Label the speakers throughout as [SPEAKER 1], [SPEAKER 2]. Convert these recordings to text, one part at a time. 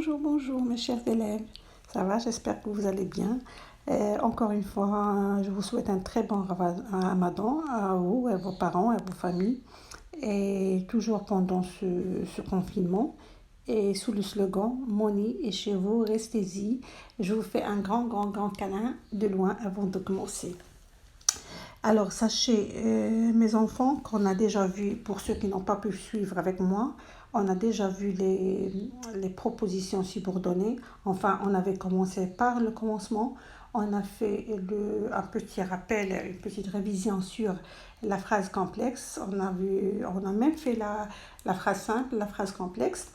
[SPEAKER 1] Bonjour mes chers élèves. Ça va, j'espère que vous allez bien. Encore une fois, je vous souhaite un très bon ramadan à vous, à vos parents, à vos familles. Et toujours pendant ce confinement. Et sous le slogan « Moni est chez vous, restez-y », je vous fais un grand câlin de loin avant de commencer. Alors, sachez, mes enfants, qu'on a déjà vu, pour ceux qui n'ont pas pu suivre avec moi, on a déjà vu les propositions subordonnées. Enfin, on avait commencé par le commencement. On a fait un petit rappel, une petite révision sur la phrase complexe. On a même fait la phrase simple, la phrase complexe.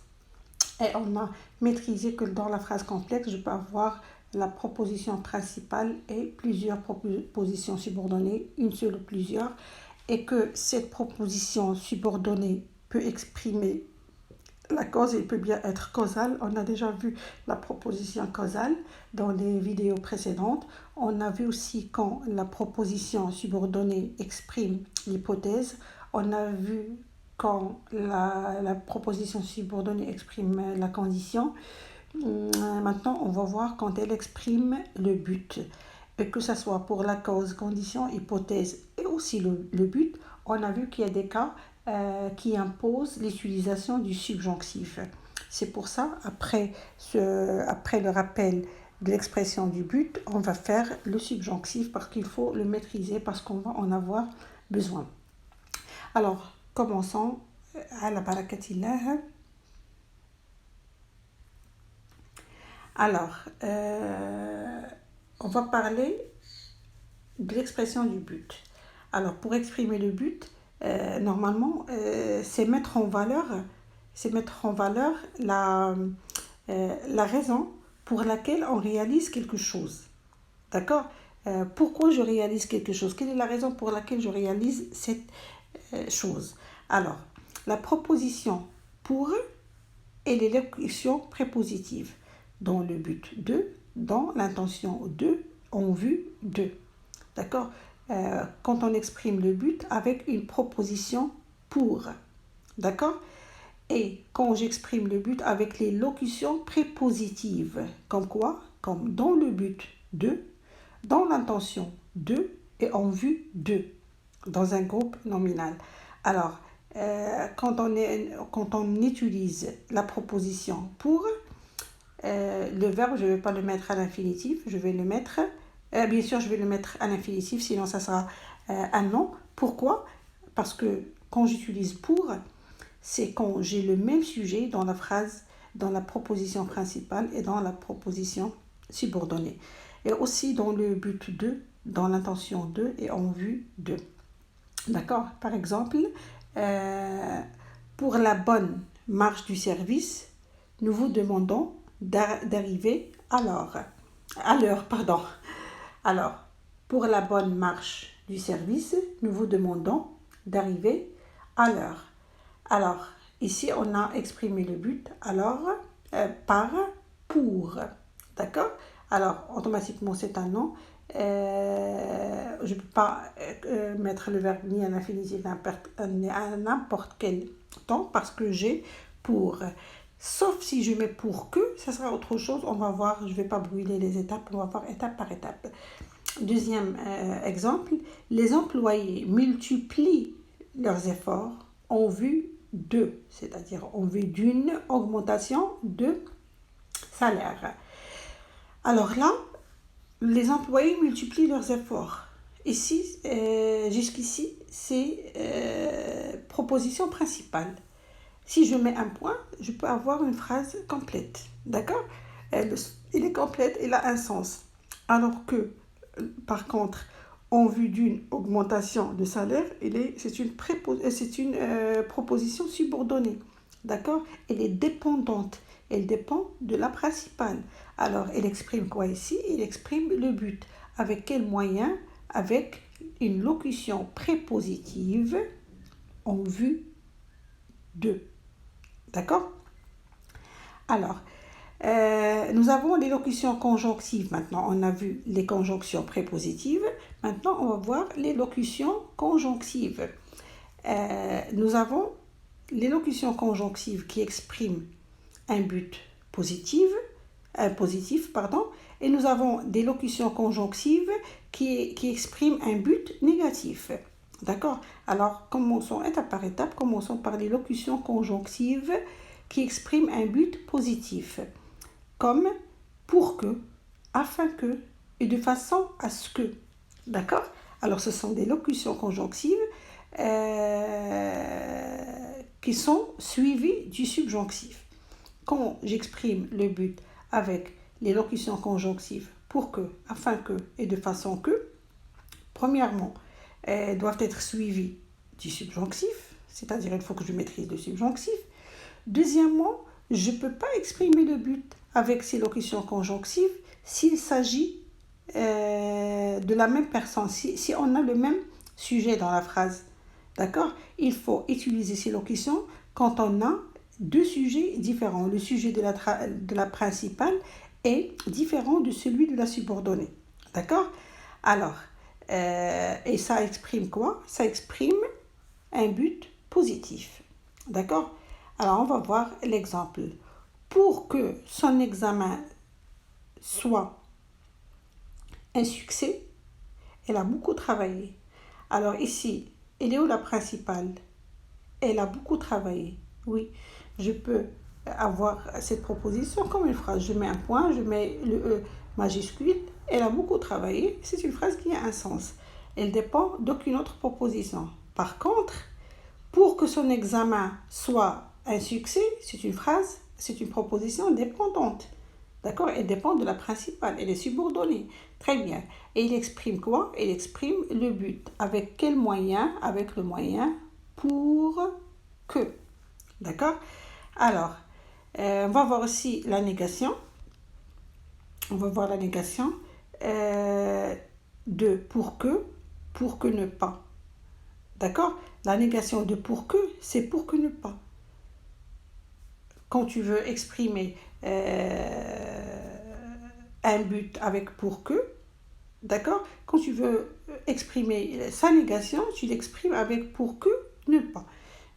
[SPEAKER 1] Et on a maîtrisé que dans la phrase complexe, je peux avoir la proposition principale et plusieurs propositions subordonnées, une seule ou plusieurs, et que cette proposition subordonnée peut exprimer la cause, elle peut bien être causale. On a déjà vu la proposition causale dans les vidéos précédentes. On a vu aussi quand la proposition subordonnée exprime l'hypothèse. On a vu quand la proposition subordonnée exprime la condition. Maintenant, on va voir quand elle exprime le but. Et que ce soit pour la cause, condition, hypothèse et aussi le but, on a vu qu'il y a des cas qui imposent l'utilisation du subjonctif. C'est pour ça, après le rappel de l'expression du but, on va faire le subjonctif parce qu'il faut le maîtriser, parce qu'on va en avoir besoin. Alors, commençons. Ala barakatillah. Alors, on va parler de l'expression du but. Alors, pour exprimer le but, normalement, c'est mettre en valeur la raison pour laquelle on réalise quelque chose. D'accord ? Pourquoi je réalise quelque chose ? Quelle est la raison pour laquelle je réalise cette chose ? Alors, la proposition pour et l'élocution prépositive. Dans le but de, dans l'intention de, en vue de. D'accord ? Quand on exprime le but avec une proposition pour. D'accord ? Et quand j'exprime le but avec les locutions prépositives. Comme quoi ? Comme dans le but de, dans l'intention de et en vue de. Dans un groupe nominal. Alors, quand on utilise la proposition pour, le verbe, je ne vais pas le mettre à l'infinitif, je vais le mettre, bien sûr je vais le mettre à l'infinitif, sinon ça sera un nom. Pourquoi ? Parce que quand j'utilise pour, c'est quand j'ai le même sujet dans la phrase, dans la proposition principale et dans la proposition subordonnée. Et aussi dans le but de, dans l'intention de et en vue de. D'accord ? Par exemple, pour la bonne marche du service, nous vous demandons d'arriver à l'heure. Alors, pour la bonne marche du service, nous vous demandons d'arriver à l'heure. Alors, ici, on a exprimé le but, alors, par, pour. D'accord ? Alors, automatiquement, c'est un nom. Je ne peux pas mettre le verbe ni à l'infinitif ni à n'importe quel temps parce que j'ai pour. Sauf si je mets pour que, ça sera autre chose. On va voir, je ne vais pas brûler les étapes, on va voir étape par étape. Deuxième exemple, les employés multiplient leurs efforts en vue de, c'est-à-dire en vue d'une augmentation de salaire. Alors là, les employés multiplient leurs efforts. Ici, jusqu'ici, c'est proposition principale. Si je mets un point, je peux avoir une phrase complète. D'accord ? Elle est complète, elle a un sens. Alors que, par contre, en vue d'une augmentation de salaire, c'est une proposition subordonnée. D'accord ? Elle est dépendante. Elle dépend de la principale. Alors, elle exprime quoi ici ? Elle exprime le but. Avec quel moyen ? Avec une locution prépositive en vue de. D'accord ? Alors, nous avons les locutions conjonctives. Maintenant, on a vu les conjonctions prépositives. Maintenant, on va voir les locutions conjonctives. Nous avons les locutions conjonctives qui expriment un but positif, et nous avons des locutions conjonctives qui expriment un but négatif. D'accord? Alors, commençons étape par étape. Commençons par les locutions conjonctives qui expriment un but positif, comme pour que, afin que et de façon à ce que. D'accord? Alors, ce sont des locutions conjonctives qui sont suivies du subjonctif. Quand j'exprime le but avec les locutions conjonctives pour que, afin que et de façon que, premièrement, elles doivent être suivies du subjonctif, c'est-à-dire il faut que je maîtrise le subjonctif. Deuxièmement, je ne peux pas exprimer le but avec ces locutions conjonctives s'il s'agit de la même personne, si on a le même sujet dans la phrase. D'accord? Il faut utiliser ces locutions quand on a deux sujets différents. Le sujet de la principale est différent de celui de la subordonnée. D'accord? Alors, et ça exprime quoi? Ça exprime un but positif. D'accord? Alors, on va voir l'exemple. Pour que son examen soit un succès, elle a beaucoup travaillé. Alors ici, elle est où la principale? Elle a beaucoup travaillé. Oui, je peux avoir cette proposition comme une phrase. Je mets un point, je mets le E majuscule. Elle a beaucoup travaillé. C'est une phrase qui a un sens. Elle dépend d'aucune autre proposition. Par contre, pour que son examen soit un succès, c'est une phrase, c'est une proposition dépendante. D'accord? Elle dépend de la principale. Elle est subordonnée. Très bien. Et il exprime quoi? Il exprime le but. Avec quel moyen? Avec le moyen pour que. D'accord? Alors, on va voir aussi la négation. On va voir la négation de pour que ne pas. D'accord? La négation de pour que, c'est pour que ne pas. Quand tu veux exprimer un but avec pour que, d'accord? Quand tu veux exprimer sa négation, tu l'exprimes avec pour que ne pas.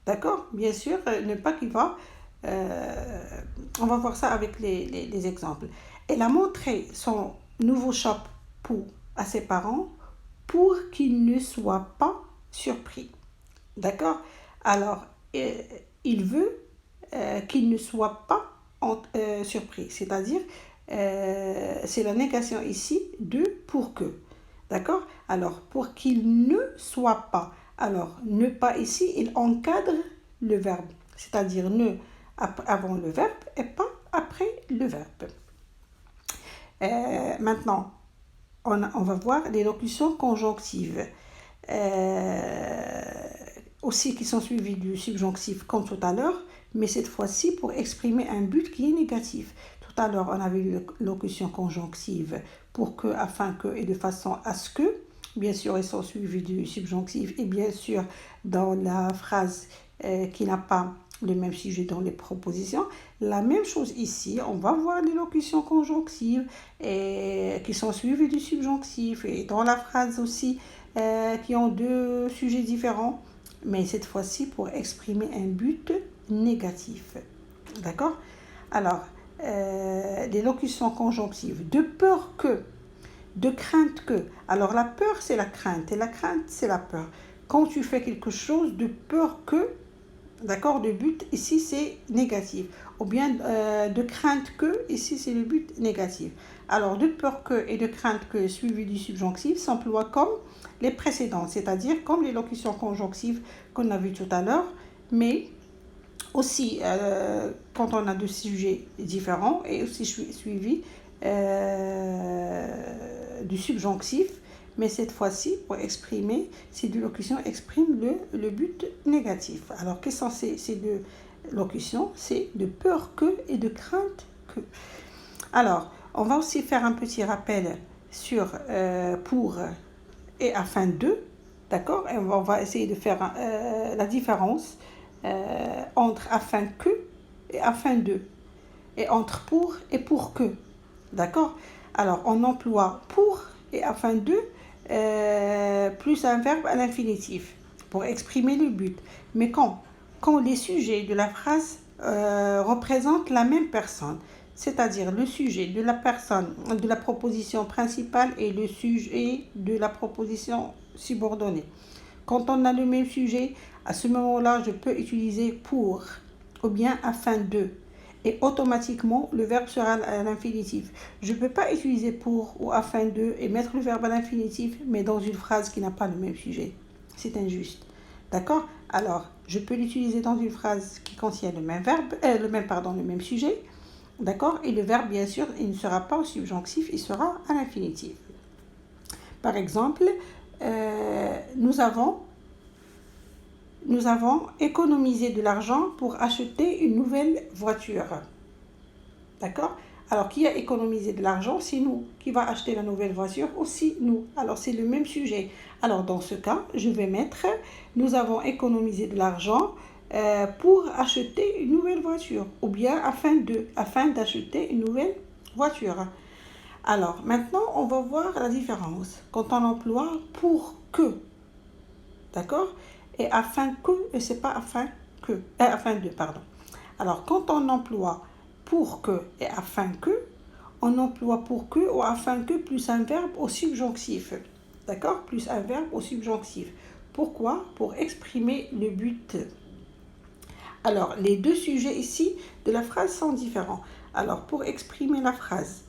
[SPEAKER 1] D'accord? Bien sûr, ne pas qui va... on va voir ça avec les exemples. Elle a montré son nouveau chapeau à ses parents pour qu'ils ne soient pas surpris. D'accord? Alors, il veut qu'ils ne soient pas surpris. C'est-à-dire, c'est la négation ici de pour que. D'accord? Alors, pour qu'ils ne soient pas. Alors, ne pas ici, il encadre le verbe. C'est-à-dire ne avant le verbe et pas après le verbe. Maintenant, on va voir les locutions conjonctives. Aussi qui sont suivies du subjonctif comme tout à l'heure, mais cette fois-ci pour exprimer un but qui est négatif. Tout à l'heure, on avait eu locution conjonctive pour que, afin que et de façon à ce que. Bien sûr, elles sont suivies du subjonctif et bien sûr, dans la phrase qui n'a pas le même sujet dans les propositions. La même chose ici, on va voir les locutions conjonctives qui sont suivies du subjonctif et dans la phrase aussi qui ont deux sujets différents, mais cette fois-ci pour exprimer un but négatif. D'accord? Alors, les locutions conjonctives, de peur que, de crainte que. Alors, la peur, c'est la crainte et la crainte, c'est la peur. Quand tu fais quelque chose de peur que, d'accord, de but, ici, c'est négatif. Ou bien de crainte que, ici, c'est le but négatif. Alors, de peur que et de crainte que suivi du subjonctif s'emploie comme les précédentes, c'est-à-dire comme les locutions conjonctives qu'on a vues tout à l'heure, mais aussi quand on a deux sujets différents et aussi suivi du subjonctif, mais cette fois-ci, pour exprimer, ces deux locutions expriment le but négatif. Alors, quelles sont ces deux locutions? C'est de peur que et de crainte que. Alors, on va aussi faire un petit rappel sur pour et afin de, d'accord? Et on va essayer de faire la différence entre afin que et afin de, et entre pour et pour que, d'accord? Alors, on emploie pour et afin de plus un verbe à l'infinitif pour exprimer le but. Mais quand les sujets de la phrase représentent la même personne, c'est-à-dire le sujet de la personne, de la proposition principale et le sujet de la proposition subordonnée. Quand on a le même sujet, à ce moment-là, je peux utiliser pour ou bien afin de. Et automatiquement, le verbe sera à l'infinitif. Je ne peux pas utiliser pour ou afin de et mettre le verbe à l'infinitif, mais dans une phrase qui n'a pas le même sujet. C'est injuste. D'accord? Alors, je peux l'utiliser dans une phrase qui contient le même verbe, le même sujet. D'accord? Et le verbe, bien sûr, il ne sera pas au subjonctif, il sera à l'infinitif. Par exemple, nous avons économisé de l'argent pour acheter une nouvelle voiture. D'accord? Alors, qui a économisé de l'argent? C'est nous. Qui va acheter la nouvelle voiture? Aussi nous. Alors, c'est le même sujet. Alors, dans ce cas, je vais mettre « Nous avons économisé de l'argent pour acheter une nouvelle voiture. » Ou bien « afin d'acheter une nouvelle voiture. » Alors, maintenant, on va voir la différence. Quand on emploie « pour que », d'accord? Et « afin que », et c'est pas « afin de », pardon. Alors, quand on emploie pour que et afin que, on emploie pour que ou afin que plus un verbe au subjonctif. D'accord? Plus un verbe au subjonctif. Pourquoi? Pour exprimer le but. Alors, les deux sujets ici de la phrase sont différents. Alors, pour exprimer la phrase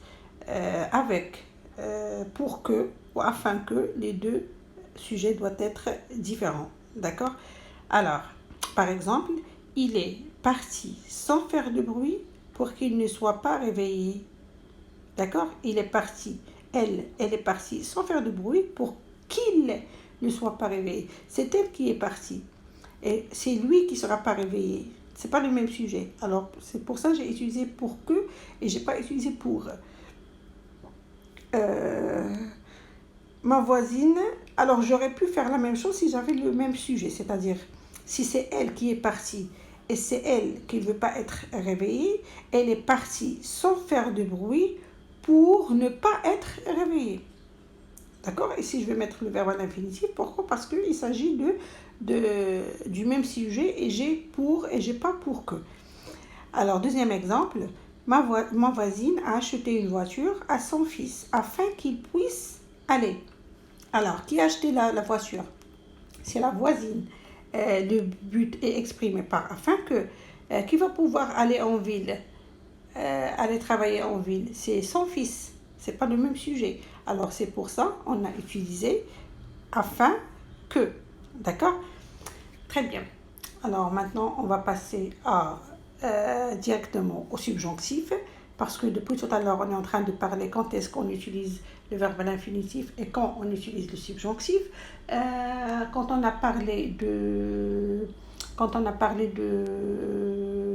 [SPEAKER 1] avec pour que ou afin que, les deux sujets doivent être différents. D'accord? Alors, par exemple, il est parti sans faire de bruit pour qu'il ne soit pas réveillé. D'accord? Il est parti. Elle est partie sans faire de bruit pour qu'il ne soit pas réveillé. C'est elle qui est partie. Et c'est lui qui ne sera pas réveillé. Ce n'est pas le même sujet. Alors, c'est pour ça que j'ai utilisé pour que et je n'ai pas utilisé pour. Ma voisine, alors j'aurais pu faire la même chose si j'avais le même sujet. C'est-à-dire, si c'est elle qui est partie et c'est elle qui ne veut pas être réveillée, elle est partie sans faire de bruit pour ne pas être réveillée. D'accord? Et si je vais mettre le verbe à l'infinitif, pourquoi? Parce qu'il s'agit du même sujet et j'ai pour et j'ai pas pour que. Alors, deuxième exemple, ma voisine a acheté une voiture à son fils afin qu'il puisse aller. Alors, qui a acheté la voiture? C'est la voisine. Le but est exprimé par afin que. Qui va pouvoir aller en ville, aller travailler en ville? C'est son fils. C'est pas le même sujet. Alors, c'est pour ça on a utilisé afin que. D'accord? Très bien. Alors, maintenant, on va passer directement au subjonctif. Parce que depuis tout à l'heure, on est en train de parler quand est-ce qu'on utilise le verbe à l'infinitif et quand on utilise le subjonctif. Quand on a parlé de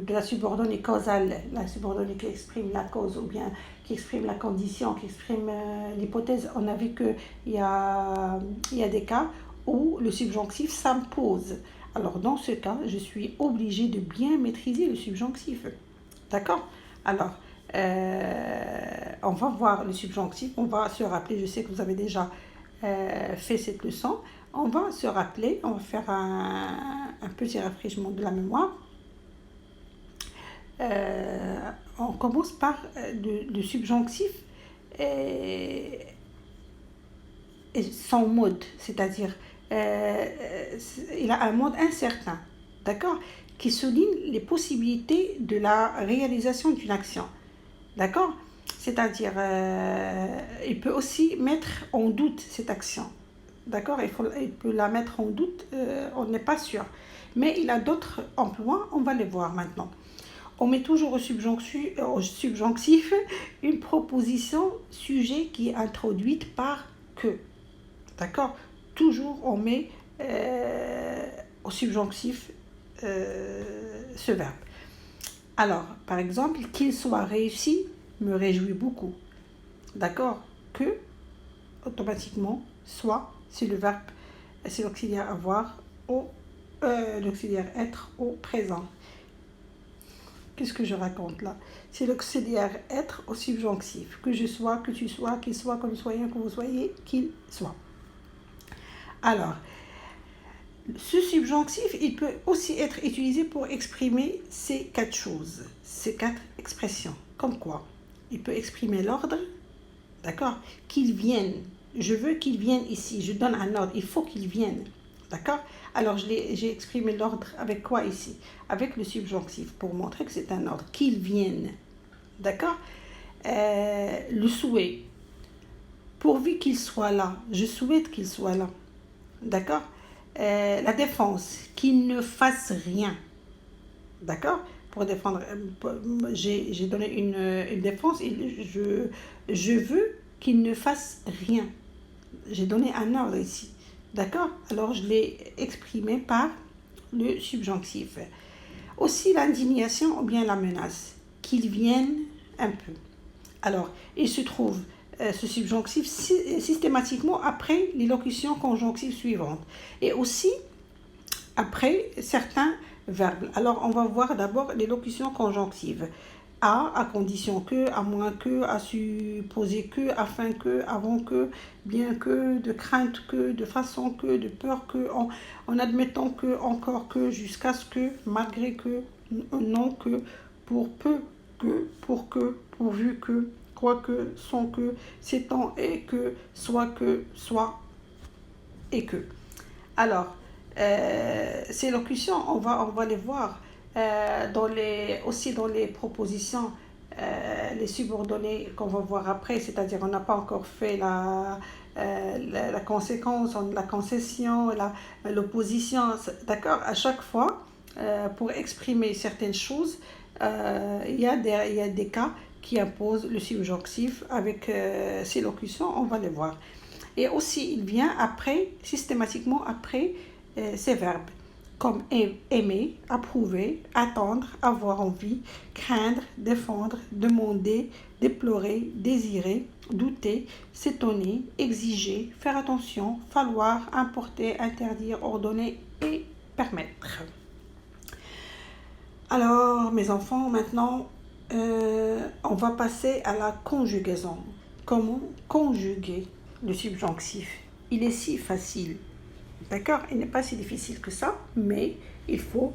[SPEAKER 1] la subordonnée causale, la subordonnée qui exprime la cause ou bien qui exprime la condition, qui exprime l'hypothèse, on a vu qu'il y a des cas où le subjonctif s'impose. Alors, dans ce cas, je suis obligée de bien maîtriser le subjonctif. D'accord? Alors, on va voir le subjonctif, on va se rappeler, je sais que vous avez déjà fait cette leçon, on va se rappeler, on va faire un petit rafraîchissement de la mémoire. On commence par le subjonctif et son mode, c'est-à-dire il a un mode incertain, d'accord, qui souligne les possibilités de la réalisation d'une action. D'accord? C'est-à-dire, il peut aussi mettre en doute cette action. D'accord? Il peut la mettre en doute, on n'est pas sûr. Mais il a d'autres emplois, on va les voir maintenant. On met toujours au subjonctif une proposition sujet qui est introduite par que. D'accord? Toujours on met au subjonctif ce verbe. Alors, par exemple, qu'il soit réussi me réjouit beaucoup. D'accord? Que, automatiquement, soit, c'est le verbe, c'est l'auxiliaire avoir, l'auxiliaire être au présent. Qu'est-ce que je raconte là? C'est l'auxiliaire être au subjonctif. Que je sois, que tu sois, qu'il soit, que nous soyons, que vous soyez, qu'il soit. Alors, ce subjonctif, il peut aussi être utilisé pour exprimer ces quatre choses, ces quatre expressions. comme quoi il peut exprimer l'ordre, d'accord, qu'il vienne. Je veux qu'il vienne ici, je donne un ordre, il faut qu'il vienne, d'accord. Alors j'ai exprimé l'ordre avec quoi ici? Avec le subjonctif, pour montrer que c'est un ordre, qu'il vienne, d'accord. Le souhait, pourvu qu'il soit là, je souhaite qu'il soit là, d'accord. La défense, qu'il ne fasse rien, d'accord. Pour défendre, j'ai donné une défense, je veux qu'il ne fasse rien. J'ai donné un ordre ici, d'accord. Alors je l'ai exprimé par le subjonctif. Aussi l'indignation ou bien la menace, qu'il vienne un peu. Alors, il se trouve ce subjonctif systématiquement après l'élocution conjonctive suivante et aussi après certains verbes. Alors, on va voir d'abord l'élocution conjonctive. À condition que, à moins que, à supposer que, afin que, avant que, bien que, de crainte que, de façon que, de peur que, en admettant que, encore que, jusqu'à ce que, malgré que, non que, pour peu que, pourvu que, quoique, sans que, s'étant et que, soit et que. Alors, ces locutions, on va les voir aussi dans les propositions, les subordonnées qu'on va voir après, c'est-à-dire on n'a pas encore fait la conséquence, la concession, l'opposition, d'accord. À chaque fois, pour exprimer certaines choses, il y a des cas qui imposent le subjonctif avec ces locutions, on va les voir. Et aussi, il vient après, systématiquement après ces verbes, comme aimer, approuver, attendre, avoir envie, craindre, défendre, demander, déplorer, désirer, douter, s'étonner, exiger, faire attention, falloir, importer, interdire, ordonner et permettre. Alors, mes enfants, maintenant, on va passer à la conjugaison. Comment conjuguer le subjonctif? Il est si facile. D'accord. Il n'est pas si difficile que ça, mais il faut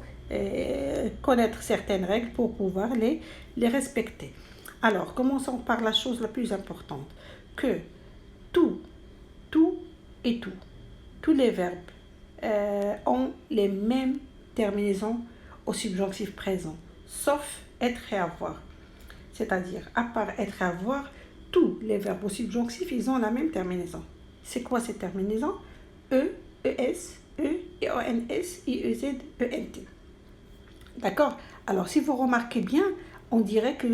[SPEAKER 1] connaître certaines règles pour pouvoir les respecter. Alors, commençons par la chose la plus importante, que tout et tout, tous les verbes ont les mêmes terminaisons au subjonctif présent, sauf être et avoir. C'est-à-dire, à part être et avoir, tous les verbes au subjonctif, ils ont la même terminaison. C'est quoi cette terminaison? E, ES, E, EONS, IEZ, ENT. D'accord. Alors, si vous remarquez bien, on dirait que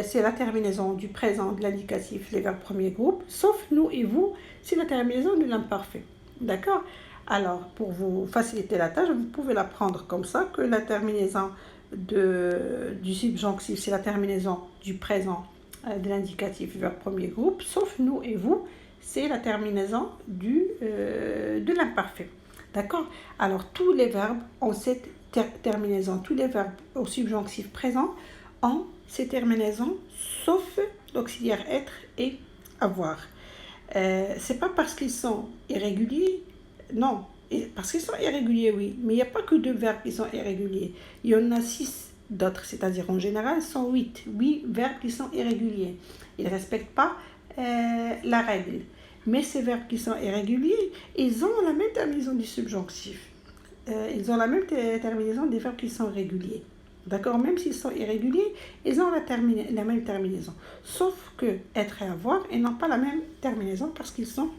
[SPEAKER 1] c'est la terminaison du présent, de l'indicatif, les verbes premier groupe, sauf nous et vous, c'est la terminaison de l'imparfait. D'accord. Alors, pour vous faciliter la tâche, vous pouvez la prendre comme ça, que la terminaison du subjonctif, c'est la terminaison du présent, de l'indicatif, verbe premier groupe, sauf nous et vous, c'est la terminaison de l'imparfait. D'accord. Alors, tous les verbes ont cette terminaison, tous les verbes au subjonctif présent ont ces terminaisons, sauf l'auxiliaire être et avoir. C'est pas parce qu'ils sont irréguliers, non, parce qu'ils sont irréguliers, oui, mais il n'y a pas que 2 verbes qui sont irréguliers. Il y en a 6 d'autres, c'est-à-dire en général, ce sont 8 verbes qui sont irréguliers. Ils ne respectent pas la règle. Mais ces verbes qui sont irréguliers, ils ont la même terminaison du subjonctif. Ils ont la même terminaison des verbes qui sont réguliers. D'accord. Même s'ils sont irréguliers, ils ont la même terminaison. Sauf que être et avoir, ils n'ont pas la même terminaison parce qu'ils sont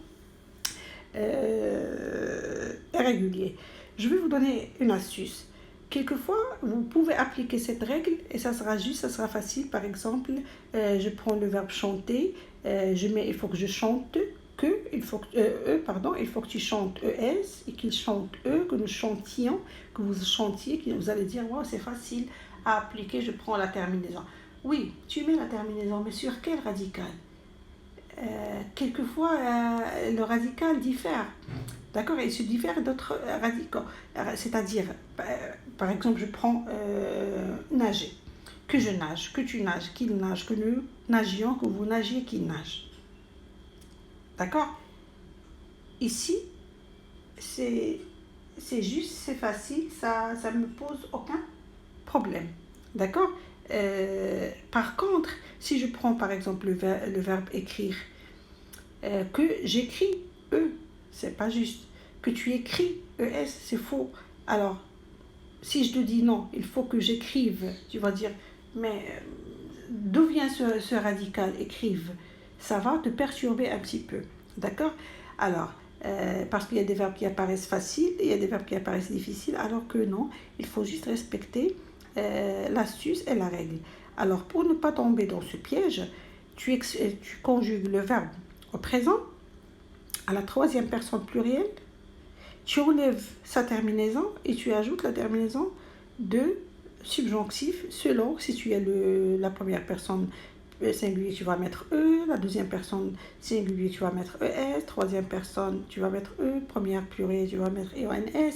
[SPEAKER 1] irréguliers. Je vais vous donner une astuce. Quelquefois, vous pouvez appliquer cette règle et ça sera juste, ça sera facile. Par exemple, je prends le verbe chanter, il faut que je chante, il faut que tu chantes ES et qu'il chante E, que nous chantions, que vous chantiez, que vous allez dire, wow, c'est facile à appliquer, je prends la terminaison. Oui, tu mets la terminaison, mais sur quel radical? Quelquefois, le radical diffère. D'accord. Il se diffère d'autres radicaux. C'est-à-dire, par exemple, je prends nager. Que je nage, que tu nages, qu'il nage, que nous nagions, que vous nagiez, qu'il nage. D'accord. Ici, c'est juste, c'est facile, ça ne me pose aucun problème. D'accord. Par contre, si je prends par exemple le verbe écrire, que j'écris E, c'est pas juste. Que tu écris ES, c'est faux. Alors, si je te dis non, il faut que j'écrive, tu vas dire, mais d'où vient ce radical écrive? Ça va te perturber un petit peu. D'accord? Alors, parce qu'il y a des verbes qui apparaissent faciles et il y a des verbes qui apparaissent difficiles, alors que non, il faut juste respecter l'astuce et la règle. Alors, pour ne pas tomber dans ce piège, tu conjugues le verbe au présent à la troisième personne plurielle, tu enlèves sa terminaison et tu ajoutes la terminaison de subjonctif selon si tu as la première personne singulier, tu vas mettre E, la deuxième personne singulier, tu vas mettre ES, troisième personne, tu vas mettre E, première pluriel, tu vas mettre EONS,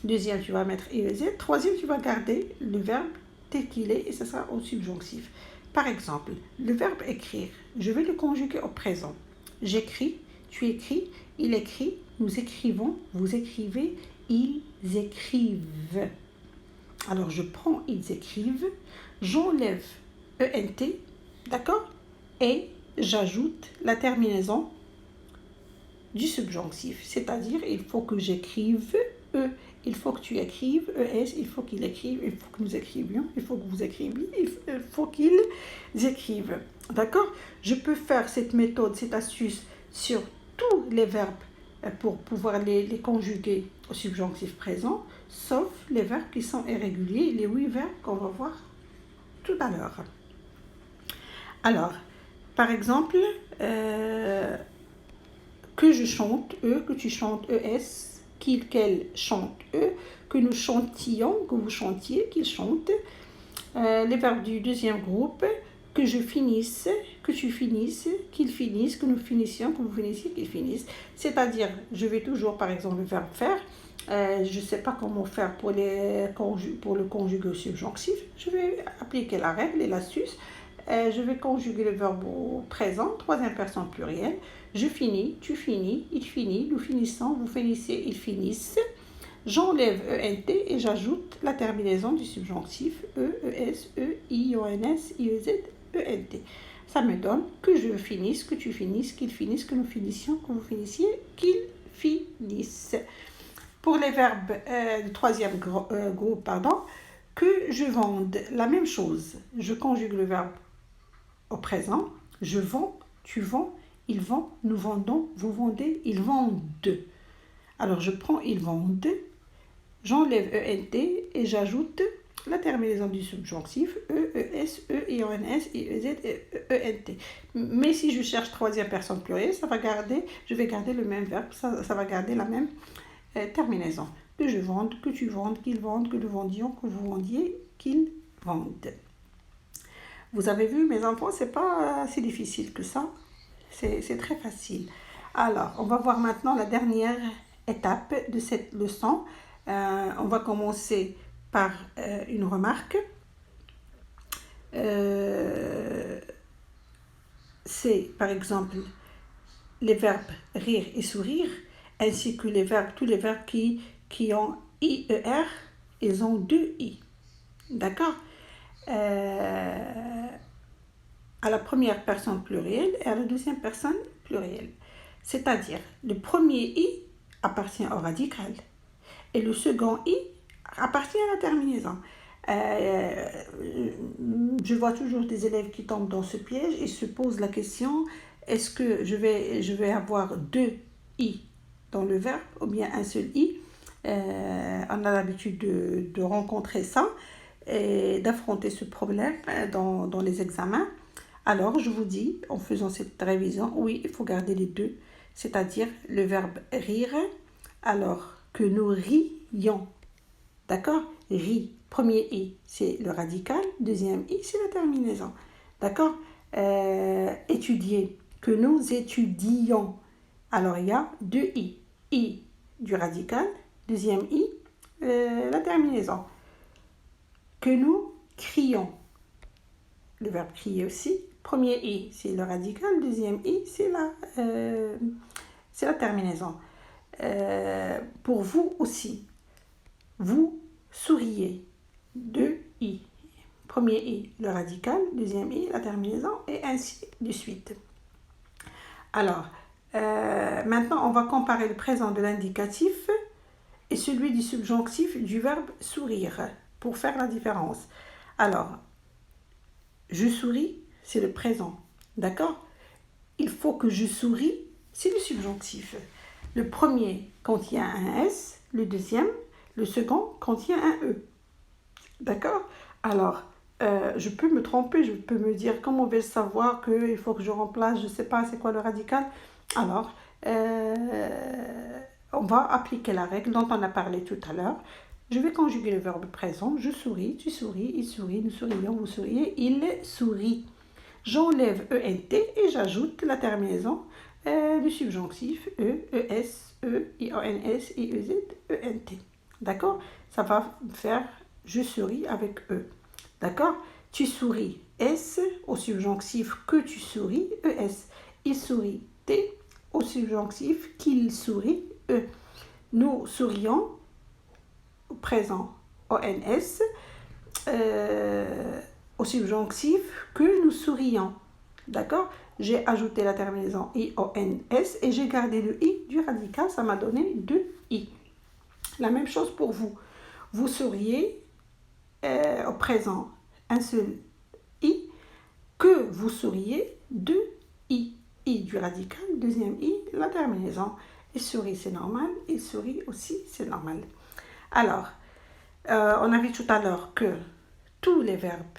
[SPEAKER 1] deuxième, tu vas mettre EEZ, troisième, tu vas garder le verbe tel qu'il est et ce sera au subjonctif. Par exemple, le verbe écrire, je vais le conjuguer au présent. J'écris, tu écris, il écrit, nous écrivons, vous écrivez, ils écrivent. Alors je prends ils écrivent, j'enlève ENT, d'accord? Et j'ajoute la terminaison du subjonctif. C'est-à-dire, il faut que j'écrive E, il faut que tu écrives ES, il faut qu'il écrive, il faut que nous écrivions, il faut que vous écriviez, il faut qu'ils écrivent. D'accord? Je peux faire cette méthode, cette astuce sur tous les verbes pour pouvoir les conjuguer au subjonctif présent, sauf les verbes qui sont irréguliers, les 8 verbes qu'on va voir tout à l'heure. Alors, par exemple, que je chante E, que tu chantes ES, qu'il, qu'elle chante E, que nous chantions, que vous chantiez, qu'il chante. Les verbes du deuxième groupe, que je finisse, que tu finisses, qu'il finisse, que nous finissions, que vous finissiez, qu'il finisse. C'est-à-dire, je vais toujours, par exemple, le verbe faire. Je ne sais pas comment faire pour le conjuguer au subjonctif. Je vais appliquer la règle et l'astuce. Je vais conjuguer le verbe au présent, troisième personne plurielle. Je finis, tu finis, il finit, nous finissons, vous finissez, ils finissent. J'enlève ENT et j'ajoute la terminaison du subjonctif E, ES, E, I, ONS, IEZ, ENT. Ça me donne que je finisse, que tu finisses, qu'il finisse, que nous finissions, que vous finissiez, qu'ils finissent. Pour les verbes du troisième groupe, que je vende, la même chose. Je conjugue le verbe au présent. Je vends, tu vends, ils vendent, nous vendons, vous vendez, ils vendent. Alors je prends ils vendent, j'enlève ENT et j'ajoute la terminaison du subjonctif E, ES, E, IONS, IEZ et ENT. Mais si je cherche troisième personne plurielle, je vais garder le même verbe, ça va garder la même terminaison. Que je vende, que tu vendes, qu'ils vendent, que nous vendions, que vous vendiez, qu'ils vendent. Vous avez vu, mes enfants, c'est pas si difficile que ça. C'est très facile. Alors, on va voir maintenant la dernière étape de cette leçon. On va commencer par une remarque. C'est par exemple les verbes rire et sourire, ainsi que tous les verbes qui ont IER, ils ont 2 I. D'accord? À la première personne plurielle et à la deuxième personne plurielle. C'est-à-dire, le premier I appartient au radical et le second I appartient à la terminaison. Je vois toujours des élèves qui tombent dans ce piège et se posent la question, est-ce que je vais avoir 2 I dans le verbe ou bien un seul I? On a l'habitude de rencontrer ça et d'affronter ce problème dans les examens. Alors, je vous dis, en faisant cette révision, oui, il faut garder les deux, c'est-à-dire le verbe rire, alors que nous rions. D'accord? Ri, premier I, c'est le radical, deuxième I, c'est la terminaison. D'accord? Étudier, que nous étudions. Alors, il y a 2 I. I du radical, deuxième I, la terminaison. Que nous crions. Le verbe crier aussi. Premier I, c'est le radical. Deuxième I, c'est la terminaison. Pour vous aussi. Vous souriez. 2 I. Premier i, le radical. Deuxième i, la terminaison. Et ainsi de suite. Alors, maintenant, on va comparer le présent de l'indicatif et celui du subjonctif du verbe sourire pour faire la différence. Alors, je souris, c'est le présent. D'accord? Il faut que je souris, c'est le subjonctif. Le premier contient un S, le deuxième, le second contient un E. D'accord? Alors, je peux me tromper, je peux me dire comment vais-je savoir qu'il faut que je remplace, je ne sais pas c'est quoi le radical. Alors, on va appliquer la règle dont on a parlé tout à l'heure. Je vais conjuguer le verbe présent. Je souris, tu souris, il sourit, nous sourions, vous souriez, il sourit. J'enlève ENT et j'ajoute la terminaison du subjonctif E, ES, E, IONS, IEZ, ENT. D'accord? Ça va faire je souris avec E. D'accord? Tu souris, S, au subjonctif que tu souris, ES. Il sourit, T, au subjonctif qu'il sourit, E. Nous sourions, au présent, ONS, au subjonctif que nous sourions. D'accord? J'ai ajouté la terminaison IONS et j'ai gardé le I du radical, ça m'a donné 2 I. La même chose pour vous. Vous souriez au présent un seul I, que vous souriez 2 I. I du radical, deuxième I, la terminaison. Il sourit, c'est normal. Il sourit aussi, c'est normal. Alors, on a vu tout à l'heure que tous les verbes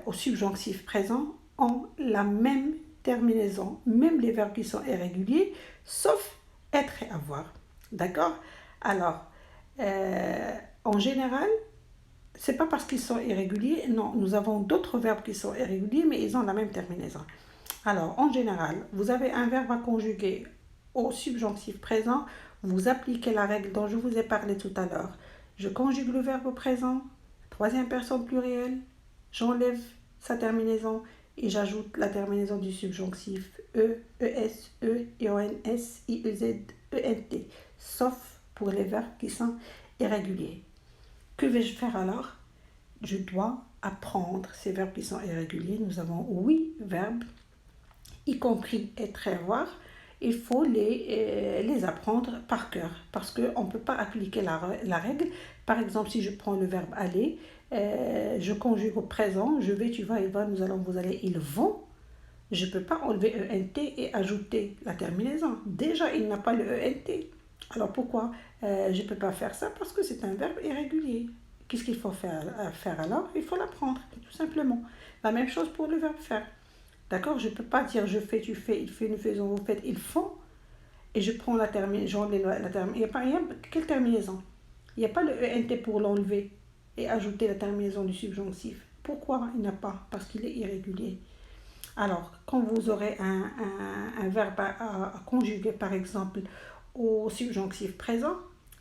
[SPEAKER 1] au subjonctif présent ont la même terminaison, même les verbes qui sont irréguliers, sauf être et avoir. D'accord? Alors, en général, c'est pas parce qu'ils sont irréguliers, non, nous avons d'autres verbes qui sont irréguliers, mais ils ont la même terminaison. Alors, en général, vous avez un verbe à conjuguer au subjonctif présent, vous appliquez la règle dont je vous ai parlé tout à l'heure. Je conjugue le verbe au présent, troisième personne plurielle, j'enlève sa terminaison et j'ajoute la terminaison du subjonctif E, ES, E, IONS, IEZ, ENT, sauf pour les verbes qui sont irréguliers. Que vais-je faire alors? Je dois apprendre ces verbes qui sont irréguliers. Nous avons 8 verbes, y compris être et avoir. Il faut les apprendre par cœur parce qu'on ne peut pas appliquer la règle. Par exemple, si je prends le verbe aller, je conjugue au présent, je vais, tu vas, il va, nous allons, vous allez, ils vont. Je ne peux pas enlever ENT et ajouter la terminaison. Déjà, il n'a pas le ENT. Alors pourquoi je ne peux pas faire ça? Parce que c'est un verbe irrégulier. Qu'est-ce qu'il faut faire alors? Il faut l'apprendre, tout simplement. La même chose pour le verbe faire. D'accord? Je ne peux pas dire je fais, tu fais, il fait, nous faisons, vous faites, ils font. Et je prends la terminaison, j'enlève la terminaison. Il n'y a pas rien. Quelle terminaison? Il n'y a pas le ENT pour l'enlever et ajouter la terminaison du subjonctif. Pourquoi il n'y a pas? Parce qu'il est irrégulier. Alors, quand vous aurez un verbe à conjuguer, par exemple, au subjonctif présent,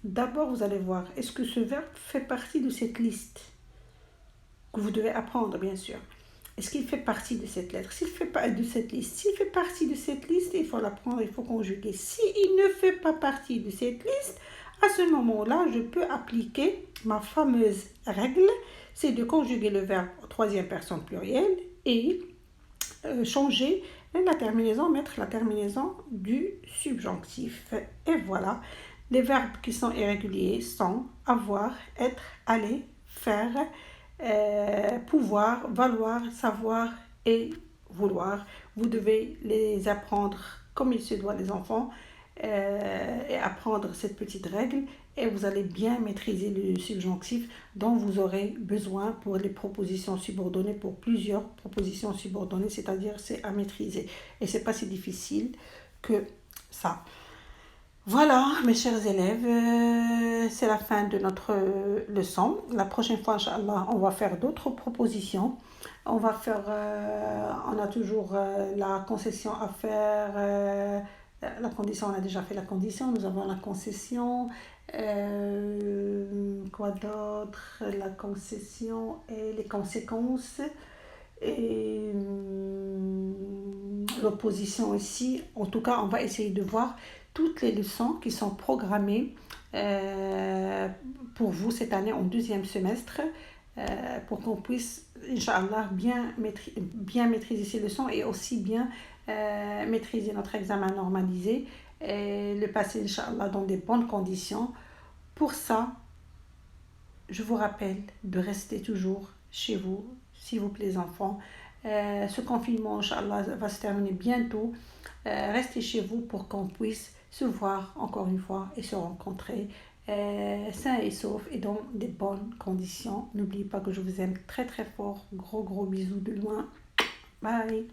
[SPEAKER 1] d'abord vous allez voir, est-ce que ce verbe fait partie de cette liste que vous devez apprendre, bien sûr. Est-ce qu'il fait partie de cette lettre? S'il fait pas de cette liste, s'il fait partie de cette liste, il faut l'apprendre, il faut conjuguer. S'il ne fait pas partie de cette liste, à ce moment-là, je peux appliquer ma fameuse règle, c'est de conjuguer le verbe au troisième personne plurielle et changer la terminaison, mettre la terminaison du subjonctif. Et voilà, les verbes qui sont irréguliers sont avoir, être, aller, faire, pouvoir, valoir, savoir et vouloir. Vous devez les apprendre comme il se doit, les enfants, et apprendre cette petite règle et vous allez bien maîtriser le subjonctif dont vous aurez besoin pour les propositions subordonnées, pour plusieurs propositions subordonnées, c'est-à-dire c'est à maîtriser et c'est pas si difficile que ça. Voilà, mes chers élèves, c'est la fin de notre leçon. La prochaine fois, Inch'Allah, on va faire d'autres propositions. On va faire, on a toujours la concession à faire. La condition, on a déjà fait la condition. Nous avons la concession. Quoi d'autre? La concession et les conséquences. Et l'opposition aussi. En tout cas, on va essayer de voir toutes les leçons qui sont programmées pour vous cette année en deuxième semestre, pour qu'on puisse, Inch'Allah, bien maîtriser ces leçons et aussi bien maîtriser notre examen normalisé et le passer, Inch'Allah, dans des bonnes conditions. Pour ça, je vous rappelle de rester toujours chez vous, s'il vous plaît, les enfants. Ce confinement, Inch'Allah, va se terminer bientôt. Restez chez vous pour qu'on puisse se voir encore une fois et se rencontrer sains et saufs et dans des bonnes conditions. N'oubliez pas que je vous aime très très fort. Gros bisous de loin. Bye.